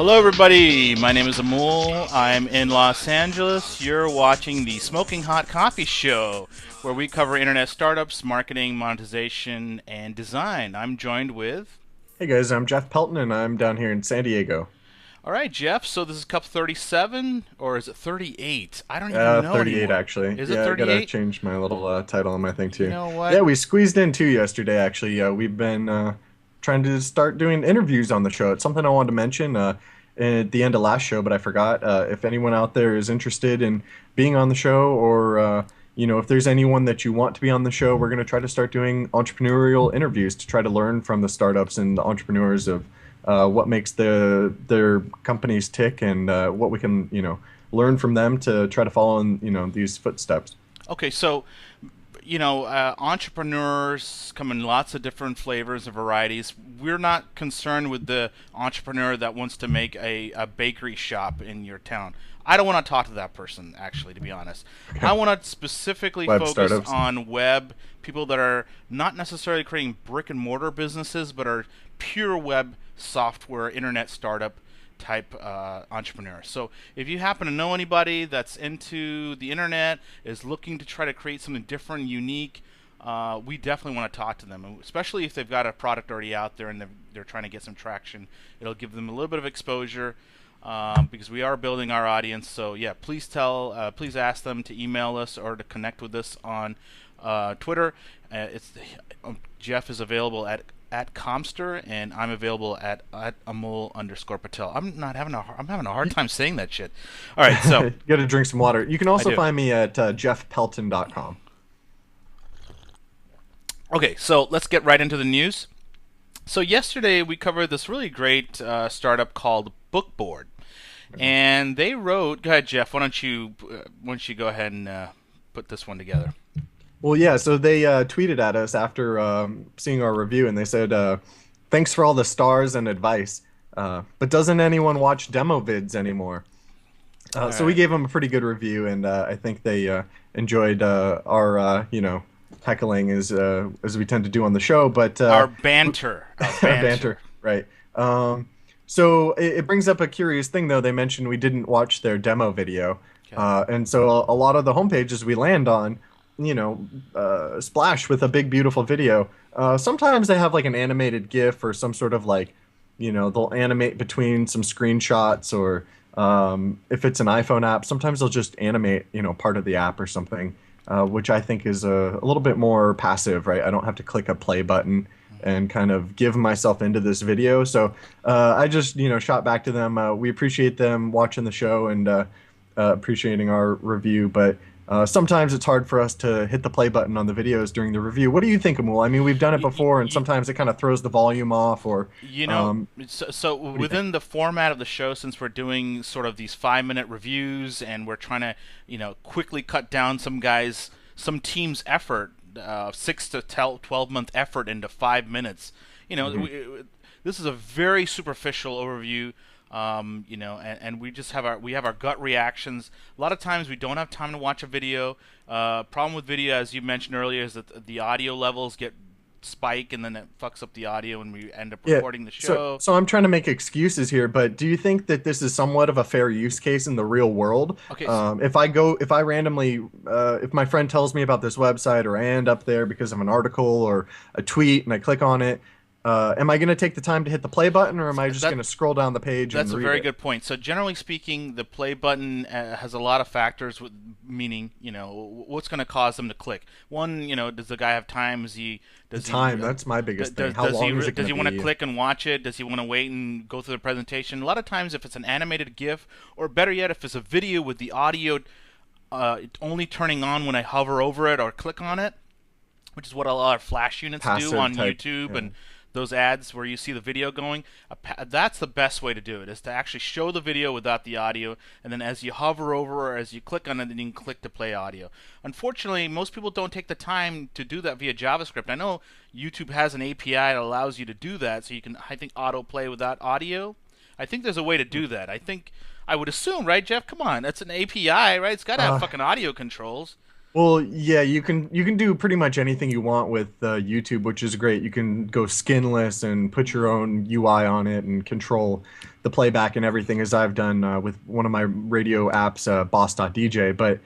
Hello, everybody. My name is Amul. I'm in Los Angeles. You're watching the Smoking Hot Coffee Show, where we cover internet startups, marketing, monetization, and design. I'm joined with. Hey guys, I'm Jeff Pelton and I'm down here in San Diego. All right, Jeff. So this is Cup 37, or is it 38? I don't even know 38 anymore. actually. Is it Yeah, I gotta 38? change my little title on my thing You too. know Yeah, what? we squeezed in two yesterday actually. We've been trying to start doing interviews on the show. It's something I wanted to mention at the end of last show, but I forgot. If anyone out there is interested in being on the show or if there's anyone that you want to be on the show, we're going to try to start doing entrepreneurial interviews to try to learn from the startups and the entrepreneurs of what makes their companies tick and what we can learn from them to try to follow in these footsteps. Okay, so entrepreneurs come in lots of different flavors and varieties. We're not concerned with the entrepreneur that wants to make a bakery shop in your town. I don't want to talk to that person, actually, to be honest. I Okay, want to specifically web focus startups. on web, people that are not necessarily creating brick and mortar businesses, but are pure web software, internet startup type entrepreneur. So if you happen to know anybody that's into the internet, is looking to try to create something different, unique, we definitely want to talk to them, especially if they've got a product already out there and they're trying to get some traction. It'll give them a little bit of exposure because we are building our audience. So yeah, please ask them to email us or to connect with us on Twitter. Jeff is available at Comster, and I'm available at Amul_Patel. I'm having a hard time saying that shit. All right, so You got to drink some water. You can I also do. find me at jeffpelton.com. Okay, so let's get right into the news. So yesterday we covered this really great startup called Bookboard, and they wrote. Go ahead, Jeff. Why don't you go ahead and put this one together? Well, yeah, so they tweeted at us after seeing our review and they said, thanks for all the stars and advice. But doesn't anyone watch demo vids anymore? All So we right, gave them a pretty good review and I think they enjoyed our, heckling as we tend to do on the show. But our banter, our banter, banter. right. So it brings up a curious thing, though. They mentioned we didn't watch their demo video. Okay. And so a lot of the homepages we land on, splash with a big, beautiful video. Sometimes they have like an animated GIF or some sort of like, they'll animate between some screenshots or if it's an iPhone app, sometimes they'll just animate, part of the app or something, which I think is a little bit more passive, right? I don't have to click a play button and kind of give myself into this video. So I just, shot back to them. We appreciate them watching the show and appreciating our review, but sometimes it's hard for us to hit the play button on the videos during the review. What do you think, Amul? I mean, we've done it Y- y- before, and y- sometimes it kind of throws the volume off, or You know, um, so what do you think? within the format of the show, since we're doing sort of these 5 minute reviews and we're trying to, quickly cut down some team's effort, 6 to 12 month effort into 5 minutes, you know, Mhm. this is a very superficial overview. And we have our gut reactions. A lot of times we don't have time to watch a video. Problem with video, as you mentioned earlier, is that the audio levels get spike and then it fucks up the audio and we end up Yeah. recording the So, show. so I'm trying to make excuses here, but do you think that this is somewhat of a fair use case in the real world? Okay, If I randomly, if my friend tells me about this website or I end up there because of an article or a tweet and I click on it, am I going to take the time to hit the play button or am I just that going to scroll down the page and That's a read very it? good point. So generally speaking, the play button has a lot of factors, with meaning what's going to cause them to click. One, does the guy have time? The Does he time, that's my biggest thing. How does he long is it does going he to want to be? click and watch it? Does he want to wait and go through the presentation? A lot of times, if it's an animated GIF, or better yet, if it's a video with the audio only turning on when I hover over it or click on it, which is what a lot of flash units do Passive on type. YouTube Yeah. and those ads where you see the video going. That's the best way to do it, is to actually show the video without the audio, and then as you hover over or as you click on it, then you can click to play audio. Unfortunately, most people don't take the time to do that via JavaScript. I know YouTube has an API that allows you to do that, so you can, I think, autoplay without audio. I think there's a way to do that. I would assume, right, Jeff? Come on, that's an API, right? It's got to have Uh, fucking audio controls. Well, yeah, you can do pretty much anything you want with YouTube, which is great. You can go skinless and put your own UI on it and control the playback and everything as I've done with one of my radio apps, Boss.dj, but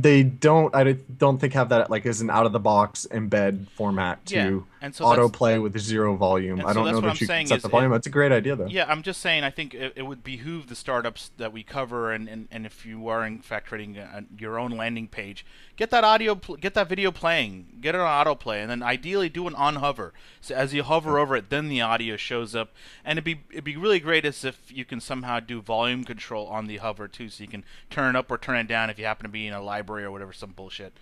they don't think have that like as an out of the box embed format Yeah, to and so that's autoplay with zero volume. and I so don't that's know what I'm that you can saying set is the volume. That's a great idea though. yeah, I'm just saying I think it would behoove the startups that we cover, and if you are in fact creating your own landing page, get that get that video playing, get it on autoplay, and then ideally do an on hover. So as you hover over it, then the audio shows up, and it'd be really great as if you can somehow do volume control on the hover too, so you can turn it up or turn it down if you happen to be in a library or whatever, some bullshit.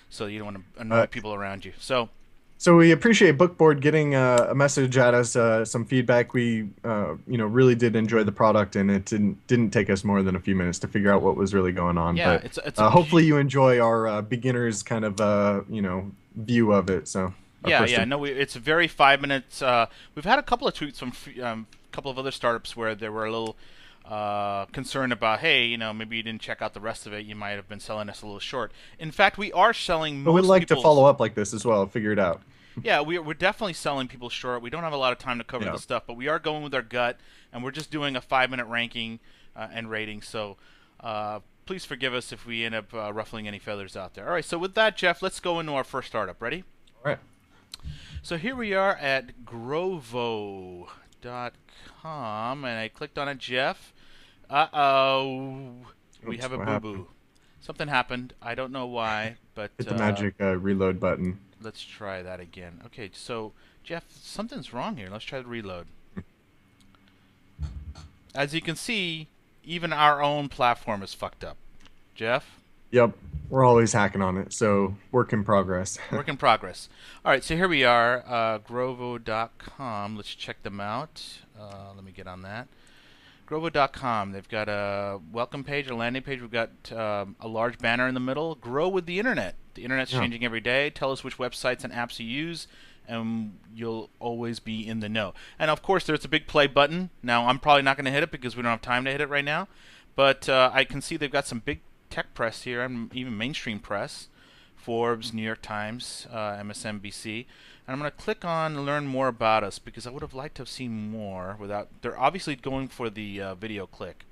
So you don't want to annoy Uh, people around you. So So we appreciate Bookboard getting a message at us, some feedback. We, really did enjoy the product, and it didn't take us more than a few minutes to figure out what was really going on. yeah, But it's a hopefully you enjoy our beginners kind of view of it. So our yeah, first, yeah. No, it's very 5 minutes. We've had a couple of tweets from a couple of other startups where they were a little concerned about, hey, maybe you didn't check out the rest of it. You might have been selling us a little short. In fact, we are selling but we'd most like to people's. follow up like this as well. Figure it out. Yeah, we're definitely selling people short. We don't have a lot of time to cover Yeah. the stuff, but we are going with our gut, and we're just doing a 5 minute ranking and rating. So please forgive us if we end up ruffling any feathers out there. All right, so with that, Jeff, let's go into our first startup. Ready? All right. So here we are at Grovo.com, and I clicked on it, Jeff. Uh-oh. We Oops, have a what boo-boo. happened? Something happened. I don't know why, but Hit the magic reload button. let's try that again. Okay, so, Jeff, something's wrong here. Let's try the reload. As you can see, even our own platform is fucked up. Jeff? Yep, we're always hacking on it. So work in progress. Work in progress. All right, so here we are, Grovo.com. Let's check them out. Let me get on that. Grovo.com. They've got a welcome page, a landing page. We've got a large banner in the middle. Grow with the internet. The internet's Yeah. changing every day. Tell us which websites and apps you use, and you'll always be in the know. And of course, there's a big play button. Now, I'm probably not going to hit it because we don't have time to hit it right now. But I can see they've got some big tech press here, and even mainstream press. Forbes, New York Times, MSNBC. And I'm going to click on Learn More About Us because I would have liked to have seen more without. They're obviously going for the video click.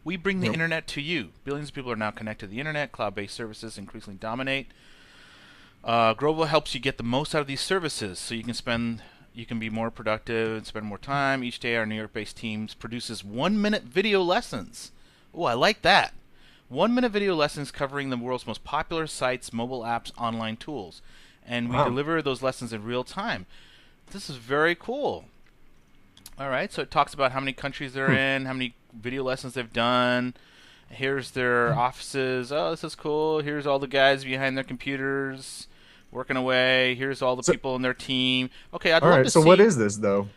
We bring the Yep. internet to you. Billions of people are now connected to the internet. Cloud-based services increasingly dominate. Grovo helps you get the most out of these services so you can be more productive and spend more time. Each day our New York-based teams produces 1-minute video lessons. Oh, I like that. 1-minute video lessons covering the world's most popular sites, mobile apps, online tools. And we Wow. deliver those lessons in real time. This is very cool. All right, so it talks about how many countries they're in, how many video lessons they've done. Here's their offices. Oh, this is cool. Here's all the guys behind their computers working away. Here's all the So- people in their team. Okay, I'd All love right. to So see. what is this though?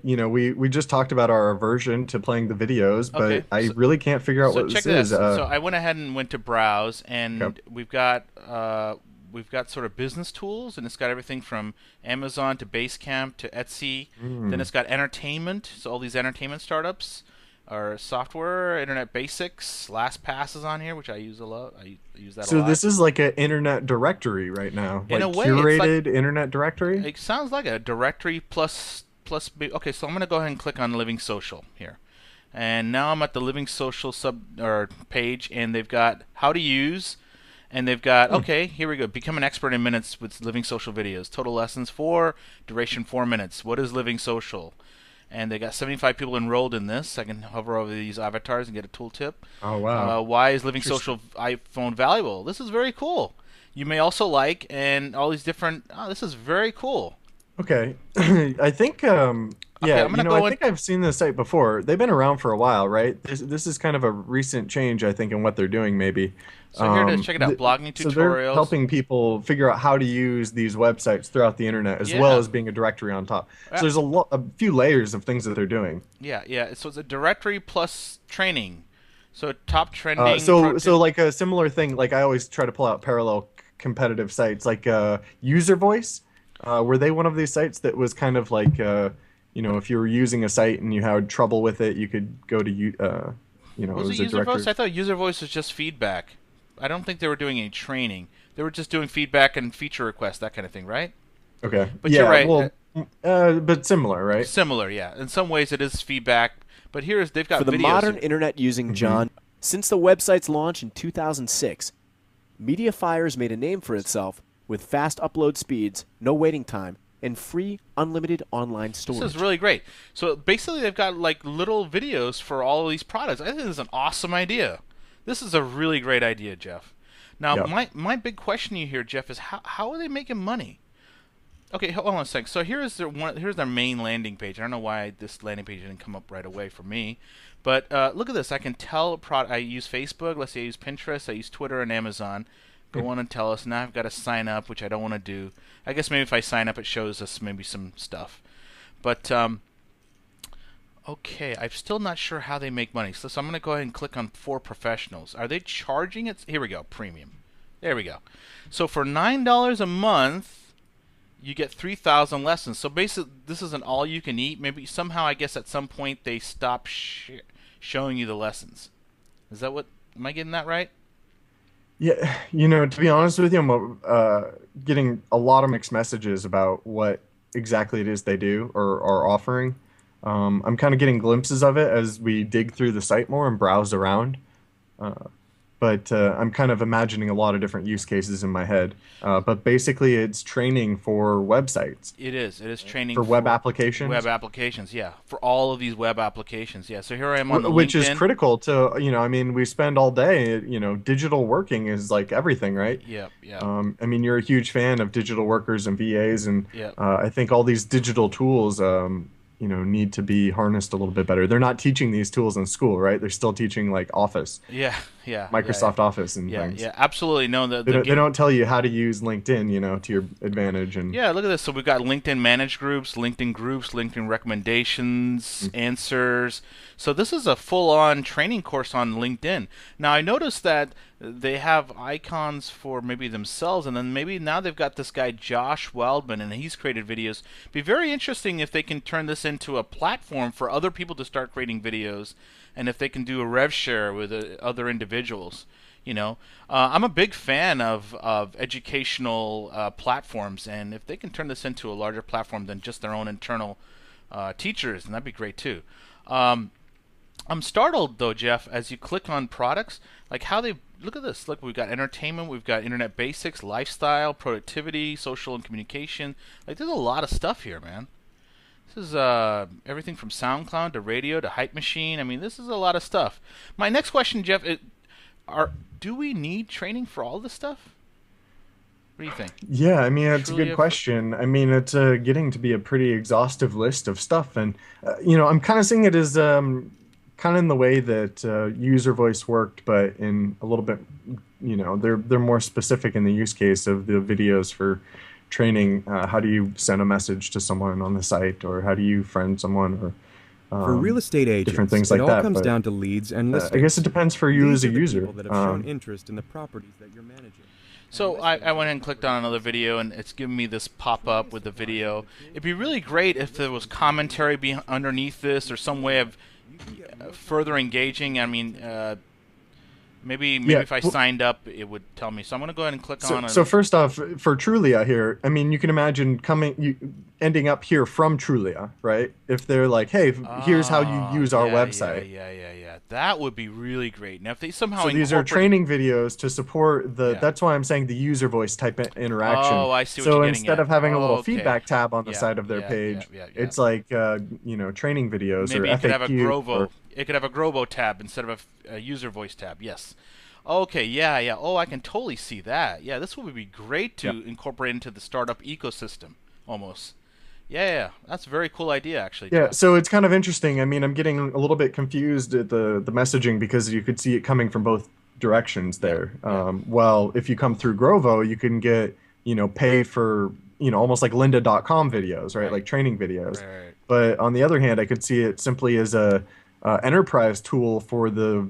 We just talked about our aversion to playing the videos, but Okay, I so- really can't figure out So what check this is. this. So I went ahead and went to browse, and Okay. we've got sort of business tools, and it's got everything from Amazon to Basecamp to Etsy. Then it's got entertainment, so all these entertainment startups are software, Internet Basics, LastPass is on here, which I use a lot. I use that a So lot. this is like an internet directory right now, In like a way, it's like- curated internet directory. It sounds like a directory plus. Okay, so I'm gonna go ahead and click on Living Social here, and now I'm at the Living Social sub or page, and they've got how to use, and they've got okay, here we go. Become an expert in minutes with Living Social videos. Total lessons 4, duration 4 minutes. What is Living Social? And they got 75 people enrolled in this. I can hover over these avatars and get a tooltip. Oh wow. Why is Living Interesting. Social iPhone valuable? This is very cool. You may also like and all these different. Oh, this is very cool. Okay. I think Okay, yeah, I'm gonna go I in- think I've seen this site before. They've been around for a while, right? This is kind of a recent change, I think, in what they're doing maybe. So here it is. Check it out. Blogging So they're tutorials. helping people figure out how to use these websites throughout the internet as Yeah. well as being a directory on top. Yeah. So there's a few layers of things that they're doing. Yeah, yeah. So it's a directory plus training. So top trending. So like a similar thing, like I always try to pull out parallel competitive sites, like User Voice. Were they one of these sites that was kind of like, if you were using a site and you had trouble with it, you could go to, it was was it a user voice? directory. I thought user voice was just feedback. I don't think they were doing any training. They were just doing feedback and feature requests, that kind of thing, right? Okay. But yeah, you're right. well, But similar, right? Similar, yeah. In some ways, it is feedback, but here's they've For got the videos modern here. internet using John, since the website's launch in 2006, MediaFire's made a name for itself with fast upload speeds, no waiting time, and free unlimited online This is storage. really great. So basically, they've got like little videos for all of these products. I think this is an awesome idea. This is a really great idea, Jeff. Now, Yeah. my big question to you here, Jeff, is how are they making money? Okay, hold on a sec. So here's their main landing page. I don't know why this landing page didn't come up right away for me, but look at this. I can tell I use Facebook. Let's say I use Pinterest. I use Twitter and Amazon. Go on and tell us. Now I've got to sign up, which I don't want to do. I guess maybe if I sign up, it shows us maybe some stuff. But okay, I'm still not sure how they make money. So I'm going to go ahead and click on For Professionals. Are they charging it? Here we go. Premium. There we go. So for $9 a month, you get 3,000 lessons. So basically, this is an all-you-can-eat. Maybe somehow, I guess, at some point they stop showing you the lessons. Is that what? Am I getting that right? Yeah, to be honest with you, I'm getting a lot of mixed messages about what exactly it is they do or are offering. I'm kind of getting glimpses of it as we dig through the site more and browse around. Uh, but I'm kind of imagining a lot of different use cases in my head. But basically, it's training for websites, It is. It is training for web for web applications, applications. Yeah, for all of these web applications. Yeah. So here I am on the which is LinkedIn. critical to, I mean, we spend all day, digital working is like everything, right? Yep. Yep. I mean, you're a huge fan of digital workers and VAs, and Yep. I think all these digital tools, need to be harnessed a little bit better. They're not teaching these tools in school, right? They're still teaching like Office, Yeah. Yeah. Yeah. Microsoft Office, and Yeah. things. Yeah. Absolutely. No. They don't tell you how to use LinkedIn, to your advantage. And Yeah, look at this. So we've got LinkedIn managed groups, LinkedIn recommendations, answers. So this is a full-on training course on LinkedIn. Now I noticed that they have icons for maybe themselves, and then maybe now they've got this guy Josh Wildman, and he's created videos. Be very interesting if they can turn this into a platform for other people to start creating videos, and if they can do a rev share with other individuals. I'm a big fan of educational platforms, and if they can turn this into a larger platform than just their own internal teachers, then that'd be great too. Um, I'm startled though, Jeff, as you click on products, like how they look at this. Look, we've got entertainment, we've got internet basics, lifestyle, productivity, social and communication. Like, there's a lot of stuff here, man. This is everything from SoundCloud to radio to Hype Machine. I mean, this is a lot of stuff. My next question, Jeff, are do we need training for all this stuff? What do you think? yeah, I mean, that's a Truly good question. I mean, it's getting to be a pretty exhaustive list of stuff, and I'm kind of seeing it as kind of in the way that user voice worked, but in a little bit, they're more specific in the use case of the videos for training. How do you send a message to someone on the site, or how do you friend someone, or For real estate different agents, things it like all that. comes But down to leads and listings. I guess it depends for you as These a are the user. people that have shown interest in the properties that you're managing. So I went and clicked on another video, and it's giving me this pop-up with the video. It'd be really great if there was commentary underneath this, or some way of further engaging. I mean, maybe Yeah, if I well- signed up, it would tell me. So I'm gonna go ahead and click So, on. so first off, for Trulia here, I mean, you can imagine ending up here from Trulia, right? If they're like, "Hey, here's how you use our website." Yeah. That would be really great. Now, if they somehow So these are incorporate- training videos to support the. Yeah. That's why I'm saying the user voice type interaction. Oh, I see what So you're getting instead at. of having a little Okay. feedback tab on the Yeah, side of their yeah, page, yeah. it's like training videos Maybe or it could have a FAQ. Grovo. It could have a Grovo tab instead of a user voice tab. Yes. Okay. Yeah. Oh, I can totally see that. Yeah, this would be great to incorporate into the startup ecosystem, almost. Yeah. That's a very cool idea, actually. Yeah, Jeff. so it's kind of interesting. I mean, I'm getting a little bit confused at the messaging because you could see it coming from both directions there. Well, if you come through Grovo, you can get, pay for, almost like lynda.com videos, right? Right. Like training videos. Right. But on the other hand, I could see it simply as a enterprise tool for the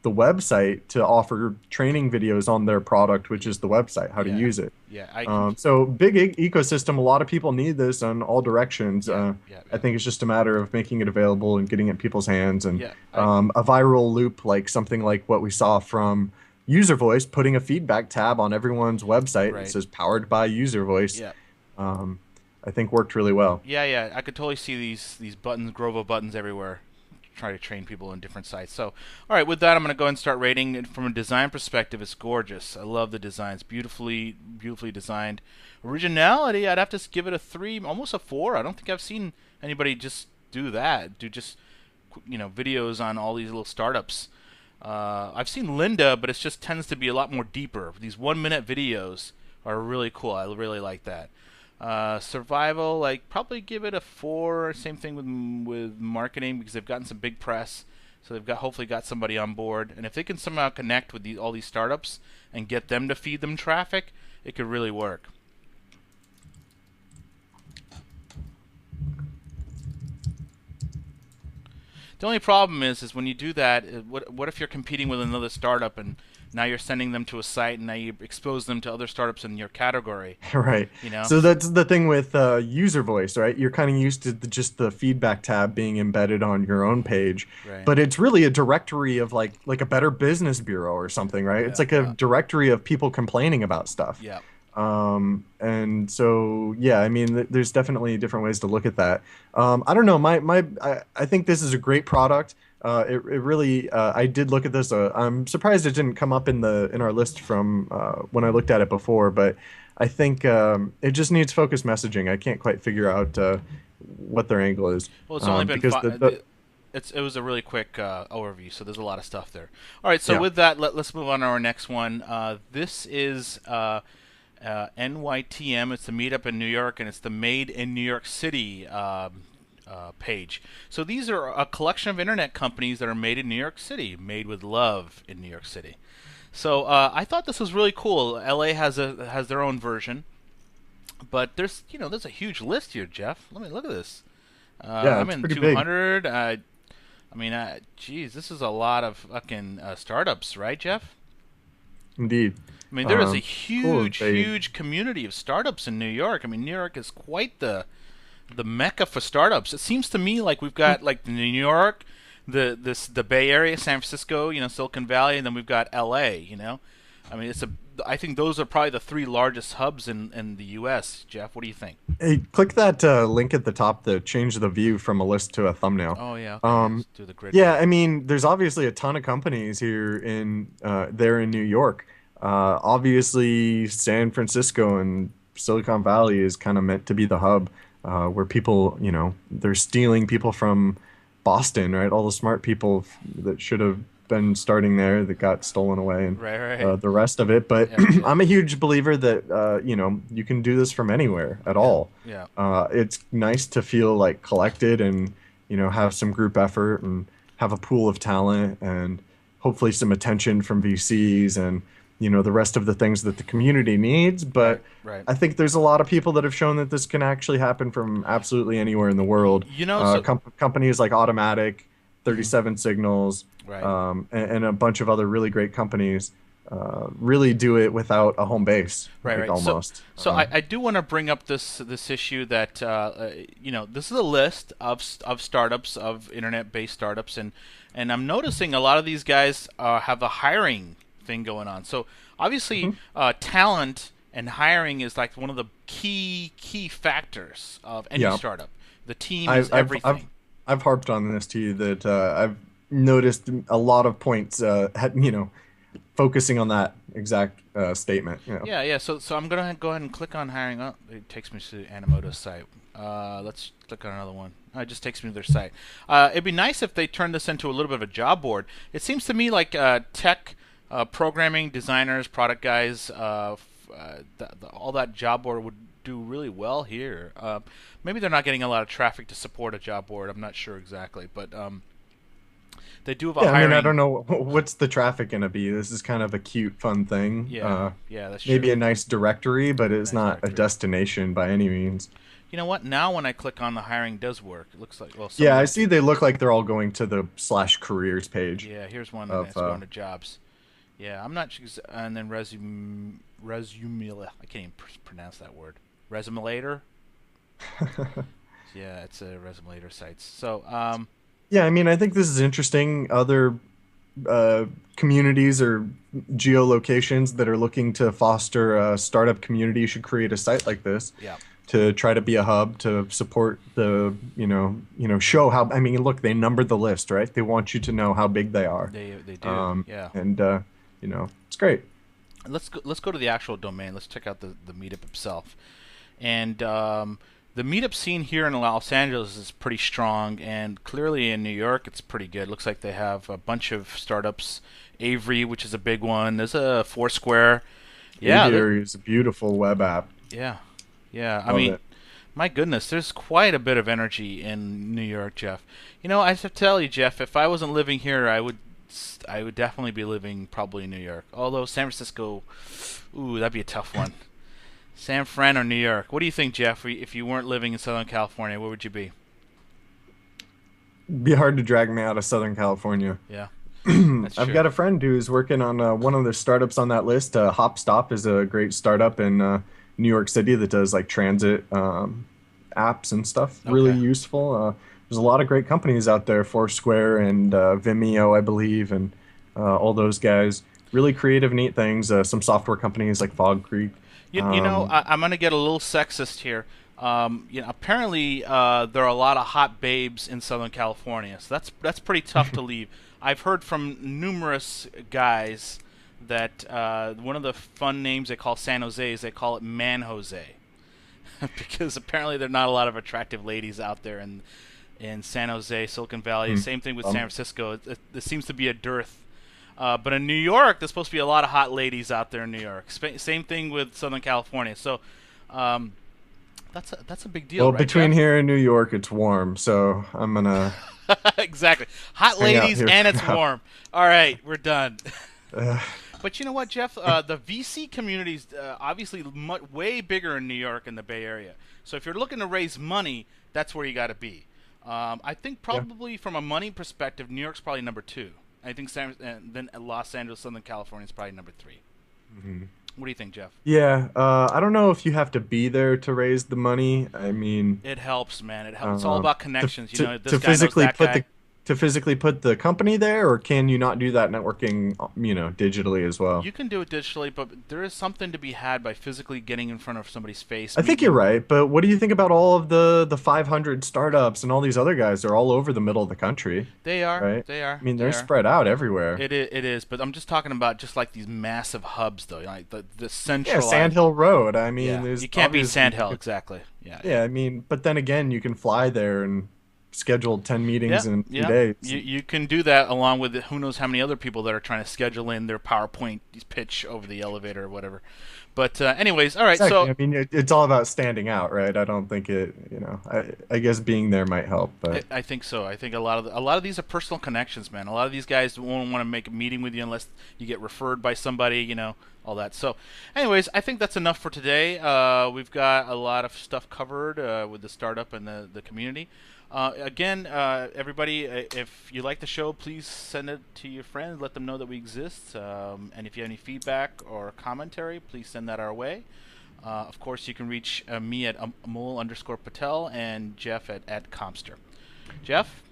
website to offer training videos on their product, which is the website, how to Yeah. use it. Yeah. So big ecosystem. A lot of people need this on all directions. Yeah. I think it's just a matter of making it available and getting it in people's hands. And Yeah, a viral loop, like something like what we saw from User Voice, putting a feedback tab on everyone's website Right. that says "powered by User Voice." Yeah. Um, I think worked really well. Yeah, yeah, I could totally see these buttons, Grovo buttons everywhere. Try to train people in different sites. So, all right, with that, I'm going to go ahead and start rating. And from a design perspective, it's gorgeous. I love the designs, beautifully designed. Originality, I'd have to give it a 3, almost a 4. I don't think I've seen anybody just do that. Do just videos on all these little startups. I've seen Linda, but it just tends to be a lot more deeper. These 1-minute videos are really cool. I really like that. Survival, like probably give it a 4. Same thing with marketing, because they've gotten some big press, so they've hopefully got somebody on board. And if they can somehow connect with all these startups and get them to feed them traffic, it could really work. The only problem is when you do that, what if you're competing with another startup and now you're sending them to a site and now you expose them to other startups in your category? Right. So that's the thing with user voice, right? You're kind of used to just the feedback tab being embedded on your own page, Right. but it's really a directory of like a Better Business Bureau or something, right? It's like a directory of people complaining about stuff. Yeah. And so, yeah, I mean, there's definitely different ways to look at that. I don't know. I think this is a great product. It really, I did look at this. I'm surprised it didn't come up in our list from when I looked at it before, but I think it just needs focused messaging. I can't quite figure out what their angle is. Well, it's only been because it was a really quick overview, so there's a lot of stuff there. All right, so Yeah. with that, let's move on to our next one. This is NYTM. It's the meetup in New York, and it's the Made in New York City page. So these are a collection of internet companies that are made in New York City, made with love in New York City. So I thought this was really cool. LA has their own version, but there's a huge list here, Jeff. Let me look at this. Yeah, I'm it's in pretty 200. Geez, this is a lot of fucking startups, right, Jeff? Indeed. I mean, there is a cool. huge community of startups in New York. I mean, New York is quite the mecca for startups. It seems to me like we've got like New York, the Bay Area, San Francisco, Silicon Valley, and then we've got LA. I mean, I think those are probably the 3 largest hubs in the U.S. Jeff, what do you think? Hey, click that link at the top to change the view from a list to a thumbnail. Oh yeah. Okay. Let's do the grid. Yeah, I mean, there's obviously a ton of companies here there in New York. Obviously, San Francisco and Silicon Valley is kind of meant to be the hub where people, they're stealing people from Boston, right? All the smart people that should have been starting there that got stolen away, and right. the rest of it. But Yeah. I'm a huge believer that you can do this from anywhere at all. Yeah. It's nice to feel like collected and have some group effort and have a pool of talent and hopefully some attention from VCs and the rest of the things that the community needs. But Right. I think there's a lot of people that have shown that this can actually happen from absolutely anywhere in the world. Companies like Automatic, 37 Signals, Right. And a bunch of other really great companies really do it without a home base, Right. almost. So I do want to bring up this issue that this is a list of startups, of internet-based startups, and I'm noticing a lot of these guys have a hiring thing going on. So obviously, talent and hiring is like one of the key factors of any startup. The team is everything. I've harped on this to you that I've noticed a lot of points, focusing on that exact statement. Yeah. So I'm gonna go ahead and click on hiring. Oh, it takes me to Animoto's site. Let's click on another one. It just takes me to their site. It'd be nice if they turned this into a little bit of a job board. It seems to me like tech, programming, designers, product guys, all that job board would do really well here. Maybe they're not getting a lot of traffic to support a job board. I'm not sure exactly, but they do have a hiring. I mean, I don't know what's the traffic going to be. This is kind of a cute, fun thing. Yeah, that's true. Maybe a nice directory, but it's not a destination by any means. You know what? Now when I click on the hiring, does work. It looks like I see. They look like they're all going to the /careers page. Yeah, here's one that's going to jobs. Yeah, I'm not sure. And then resume. I can't even pronounce that word. Resumelator. Yeah, it's a Resumelator site. So, yeah, I mean, I think this is interesting. Other communities or geolocations that are looking to foster a startup community should create a site like this. Yeah. to try to be a hub to support the show how I mean look they numbered the list, right? They want you to know how big they are. They do. Yeah. And it's great. Let's go to the actual domain. Let's check out the meetup itself. And the meetup scene here in Los Angeles is pretty strong, and clearly in New York it's pretty good. Looks like they have a bunch of startups. Avery, which is a big one. There's a Foursquare. Yeah, Avery is a beautiful web app. Yeah, yeah. I Love mean, it. my goodness, there's quite a bit of energy in New York, Jeff. You know, I have to tell you, Jeff, if I wasn't living here, I would definitely be living probably in New York. Although San Francisco, ooh, that'd be a tough one. San Fran or New York? What do you think, Jeff? If you weren't living in Southern California, where would you be? It'd be hard to drag me out of Southern California. Yeah, that's I've true. got a friend who's working on one of the startups on that list. HopStop is a great startup in New York City that does like transit apps and stuff. Really Okay. useful. There's a lot of great companies out there, Foursquare and Vimeo, I believe, and all those guys. Really creative, neat things. Some software companies like Fog Creek. You know, I'm going to get a little sexist here. Apparently there are a lot of hot babes in Southern California, so that's pretty tough to leave. I've heard from numerous guys that one of the fun names they call San Jose is they call it Man Jose, because apparently there are not a lot of attractive ladies out there in San Jose, Silicon Valley. Same thing with San Francisco. There seems to be a dearth. But in New York, there's supposed to be a lot of hot ladies out there in New York. Same thing with Southern California. So that's a big deal, Well, right, between Jeff? here and New York, it's warm, so I'm gonna Exactly. Hot hang out ladies here and for it's now. warm. All right, we're done. Uh, But you know what, Jeff? The VC community's obviously way bigger in New York and the Bay Area. So if you're looking to raise money, that's where you got to be. I think probably from a money perspective, New York's probably number 2. I think then Los Angeles, Southern California is probably number 3. What do you think, Jeff? yeah, I don't know if you have to be there to raise the money. I mean, It helps, man. It helps. It's all about connections. You know, this to guy knows physically that put guy. to physically put the company there, or can you not do that networking, digitally as well? You can do it digitally, but there is something to be had by physically getting in front of somebody's face. I think you're right, but what do you think about all of the 500 startups and all these other guys? They're all over the middle of the country, They are. right? They are. I mean, they they're are. spread out everywhere. It is, but I'm just talking about just like these massive hubs, though, like the Yeah, centralized. Sandhill Road. I mean, Yeah, there's you can't beat obviously- Sandhill, exactly. Yeah. Yeah, I mean, but then again, you can fly there and schedule 10 meetings in 2 days. You can do that along with who knows how many other people that are trying to schedule in their PowerPoint pitch over the elevator or whatever. But anyways, all right. Exactly. So I mean, it's all about standing out, right? I don't think I guess being there might help, but I think so. I think a lot of these are personal connections, man. A lot of these guys won't want to make a meeting with you unless you get referred by somebody, all that. So, anyways, I think that's enough for today. We've got a lot of stuff covered with the startup and the community. Again, everybody, if you like the show, please send it to your friends. Let them know that we exist. And if you have any feedback or commentary, please send that our way. Of course, you can reach me at Amol_Patel and Jeff at Comster. Jeff?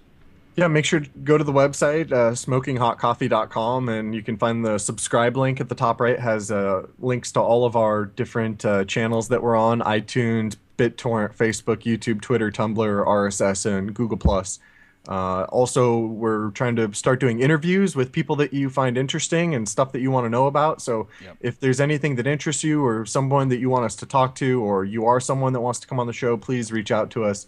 yeah, make sure to go to the website, smokinghotcoffee.com, and you can find the subscribe link at the top right. Has links to all of our different channels that we're on: iTunes, BitTorrent, Facebook, YouTube, Twitter, Tumblr, RSS, and Google+. Also, we're trying to start doing interviews with people that you find interesting and stuff that you want to know about. So Yep. if there's anything that interests you or someone that you want us to talk to, or you are someone that wants to come on the show, please reach out to us.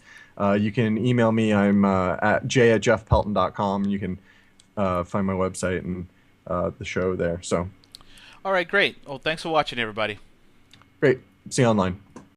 You can email me. I'm at j@jeffpelton.com. You can find my website and the show there. So All right, great. Well, thanks for watching, everybody. great. See you online.